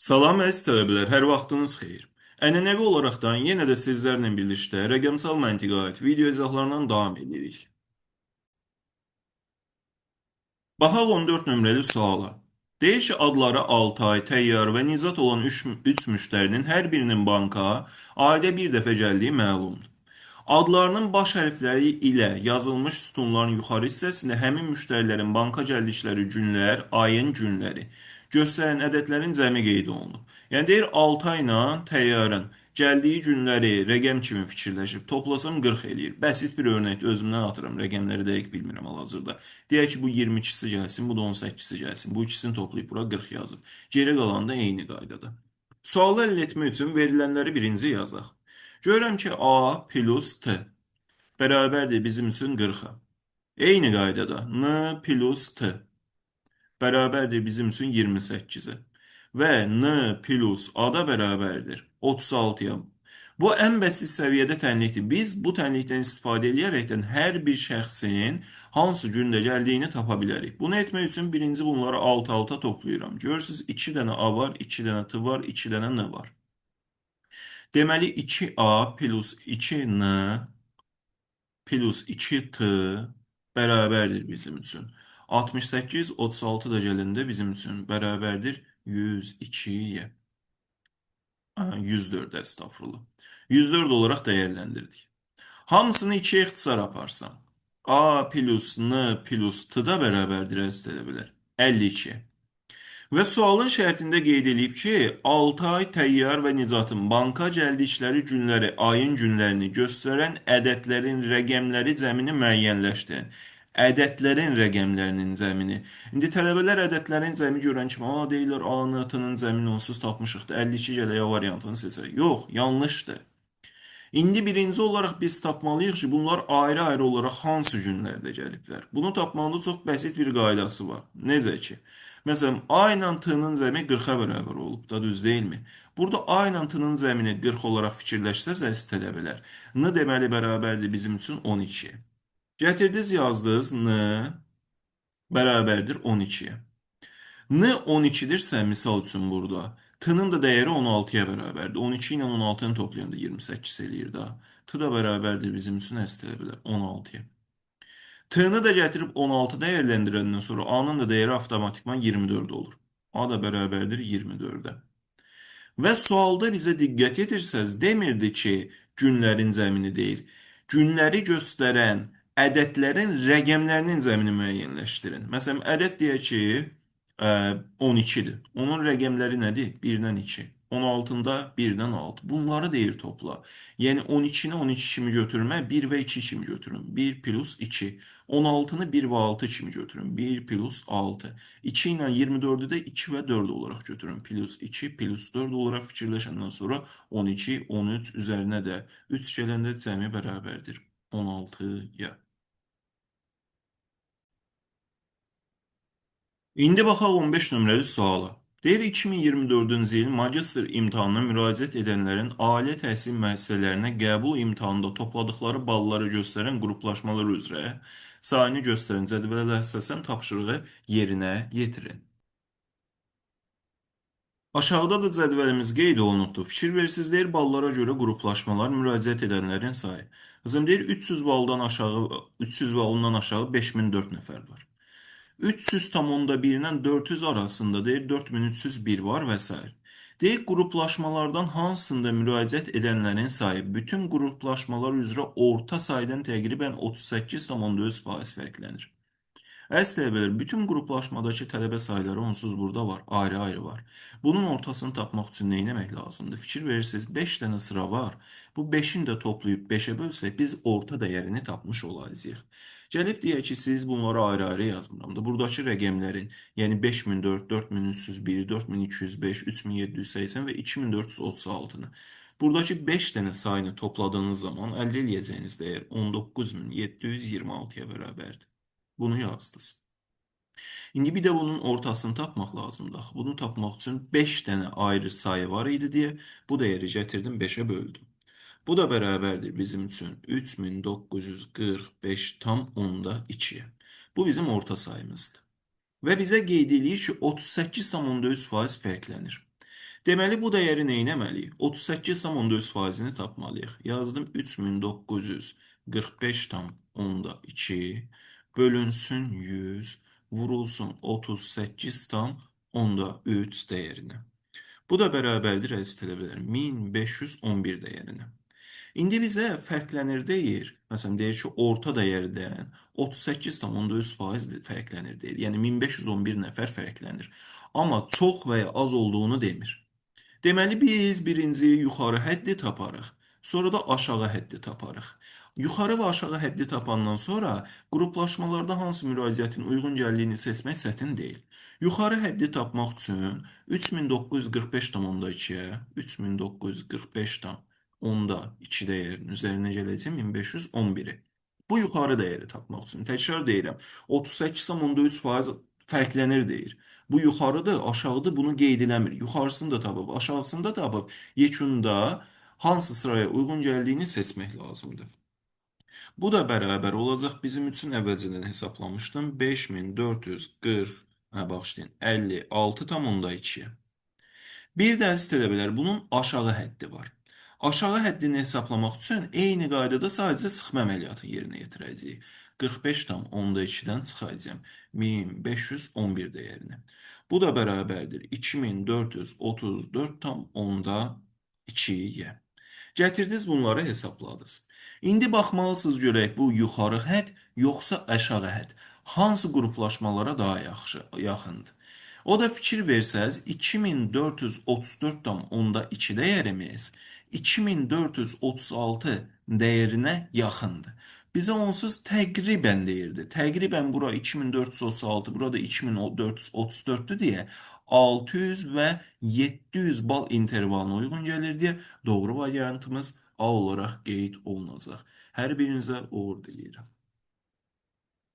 Salam əziz tələbələr, hər vaxtınız xeyir. Ənənəvi olaraqdan yenə də sizlərlə birlikdə rəqəmsal məntiqə aid video izahlarından davam edirik. Baxaq 14 nömrəli suala. Deyir ki, adları Altay, Təyyar və Nizat olan 3 müştərinin hər birinin banka ayda bir dəfə gəldiyi məlumdur. Adlarının baş hərfləri ilə yazılmış sütunların yuxarı hissəsində həmin müştərilərin banka gəldikləri günlər, ayın günləri, göstərən ədədlərin cəmi qeyd olunub. Yəni deyir 6 ayla təyyarın gəldiyi günləri rəqəm kimi fikirləşib toplasam 40 eləyir. Bəsit bir örnəkdir, özümdən atıram, rəqəmləri dəqiq bilmirəm hal-hazırda. Deyək ki, bu 22-si gəlsin, bu da 18-si gəlsin. Bu ikisini toplayıb bura 40 yazıb. Geri qalan da eyni qaydada. Sualı əldə etmək üçün verilənləri birinci yazaq. Görürəm ki, A plus T bərabərdir bizim üçün 40-a. Eyni qaydada N plus T bərabərdir bizim üçün 28-ə. Və N plus A da bərabərdir 36-ya. Bu ən bəsit səviyyədə tənlikdir. Biz bu tənlikdən istifadə edərəkdən hər bir şəxsin hansı gündə gəldiyini tapa bilərik. Bunu etmək üçün birinci bunları alt-alta toplayıram. Görürsünüz 2 dənə A var, 2 dənə T var, 2 dənə N var. Deməli 2A plus 2N plus 2T bərabərdir bizim üçün. 68, 36 da gələndə bizim üçün bərabərdir 102-yə. 104 estağfurullah. 104 olaraq dəyərləndirdik. Hamısını 2-yə ixtisar aparsam. A plus N plus T da bərabərdir əziz tələbələr. 52. Və sualın şərtində qeyd edilib ki, Altay, Təyyar və Nizatın banka gəldikləri günləri, ayın günlərini göstərən ədədlərin rəqəmləri cəmini müəyyənləşdirin. Ədədlərin rəqəmlərinin cəmini. İndi tələbələr ədədlərin cəmi görən kimi, deyirlər, A-nın, T-nın cəmini onsuz tapmışıq da, 52 gələk A variantını seçək. Yox, yanlışdır. İndi birinci olaraq biz tapmalıyıq ki, bunlar ayrı-ayrı olaraq hansı günlərdə gəliblər. Bunu tapmanın çox bəsit bir qaydası var. Necə ki, məsələn, A ilə T-nın cəmi 40-a bərabər olub da, düz deyilmi? Burada A ilə T-nın cəmini 40 olaraq fikirləşsəz, əziz tələbələr, N deməli bərabərdir bizim üçün 12-yə. Gətirdiniz, yazdınız, N bərabərdir 12-yə. N 12-dirsə, misal üçün burada, T-nın da dəyəri 16-ya bərabərdir. 12 ilə 16-nı toplayanda 28 eləyir da. T da bərabərdir bizim üçün əsl bilər 16-ya. T-nı da gətirib 16 dəyərləndirəndən sonra A-nın da dəyəri avtomatikman 24 olur. A da bərabərdir 24-ə. Və sualda bizə diqqət yetirsəz, demirdi ki, günlərin cəmini deyil. Günləri göstərən ədədlərin rəqəmlərinin cəmini müəyyənləşdirin. Məsələn, ədəd deyək ki, 12-dir. Onun rəqəmləri nədir? 1-dən 2. 16-da 1-dən 6. Bunları deyir topla. Yəni 12-ni 12 kimi götürmə, 1 və 2 kimi götürün. 1 plus 2. 16-nı 1 və 6 kimi götürün. 1 plus 6. 2 ilə 24-ü də 2 və 4 olaraq götürün. Plus 2, plus 4 olaraq fikirləşəndən sonra 12, 13 üzərinə də 3 gələndə cəmi bərabərdir 16-ya. İndi baxaq 15 nömrəli suala. Deyir 2024-cü il magistr imtahanına müraciət edənlərin ali təhsil müəssisələrinə qəbul imtahanında topladıkları balları göstərən qruplaşmalar üzrə sayını göstərən cədvələ əsasən tapşırığı yerinə yetirin. Aşağıda da cədvəlimiz qeyd olunubdur. Fikir versiniz, deyir ballara görə qruplaşmalar müraciət edənlərin sayı. Qızım deyir 300 baldan aşağı 300 və ondan aşağı 5004 nəfər var. 300,1-dən 400 arasında deyir 4301 var və s. Deyir qruplaşmalardan hansında müraciət edənlərin sayı bütün qruplaşmalar üzrə orta saydan təqribən 38,3% fərqlənir. Əziz tələbələr, bütün qruplaşmadakı tələbə sayları onsuz burada var, ayrı-ayrı var. Bunun ortasını tapmaq üçün nə etmək lazımdır? Fikir verirsiniz, 5 dənə sıra var. Bu 5-ini də toplayıb 5-ə bölsək, biz orta dəyərini tapmış olacağıq. Gəlib deyək ki, siz bunları ayrı-ayrı yazmıram da. Buradakı rəqəmlərin, yəni 5004, 4301, 4205, 3780 və 2436-nı. Buradakı 5 dənə sayını topladığınız zaman əldə edəcəyiniz dəyər 19726-ya bərabərdir. Bunu yazdınız. İndi bir də bunun ortasını tapmaq lazımdır. Bunu tapmaq üçün 5 dənə ayrı sayı var idi deyə bu dəyəri gətirdim 5-ə böldüm. Bu da bərabərdir bizim üçün 3945 tam onda 2-yə. Bu bizim orta sayımızdır. Və bizə qeyd edir ki, 38,3% fərqlənir. Deməli, bu dəyəri nə etməliyik? 38,4%-ni tapmalıyıq. Yazdım 3945,2 bölünsün 100 vurulsun 38,3 dəyərinə. Bu da bərabərdir, əziz tələbələr, 1511 dəyərinə. İndi bizə fərqlənir deyir. Məsələn, deyir ki, orta dəyərdən 38,4% fərqlənir deyir. Yəni 1511 nəfər fərqlənir. Amma çox və ya az olduğunu demir. Deməli, biz birinci yuxarı həddi taparıq. Sonra da aşağı həddi taparıq. Yuxarı və aşağı həddi tapandan sonra qruplaşmalarda hansı müraciətin uyğun gəldiyini seçmək çətin deyil. Yuxarı həddi tapmaq üçün 3945,2-yə 3945,2 dəyərinin üzərinə gələcəm 1511-i. Bu yuxarı dəyəri tapmaq üçün. Təkrar deyirəm, 38,3% fərqlənir deyir. Bu yuxarıdır, aşağıdır, bunu qeyd eləmir. Yuxarısını da tapıb, aşağısını da tapıb, yekunda hansı sıraya uyğun gəldiyini seçmək lazımdır. Bu da bərabər olacaq bizim üçün əvvəlcədən hesablamışdım. 5440, bağışlayın, 56,2. Bir də əziz tələbələr, bunun aşağı həddi var. Aşağı həddini hesablamaq üçün eyni qaydada sadəcə çıxma əməliyyatı yerinə yetirəcəyik. 45,2-dən çıxacağım 1511 dəyərini. Bu da bərabərdir 2434,2-yə. Gətirdiniz bunları hesabladınız. İndi baxmalısınız görək bu yuxarı hədd yoxsa aşağı hədd hansı qruplaşmalara daha yaxındır. O da fikir versəz 2434,2 dəyərimiz 2436 dəyərinə yaxındır. Bizə onsuz təqribən deyirdi. Təqribən bura 2436, burada 2434-dür deyə 600 və 700 bal intervalına uyğun gəlir deyə doğru variantımız A olaraq qeyd olunacaq. Hər birinizə uğur diləyirəm.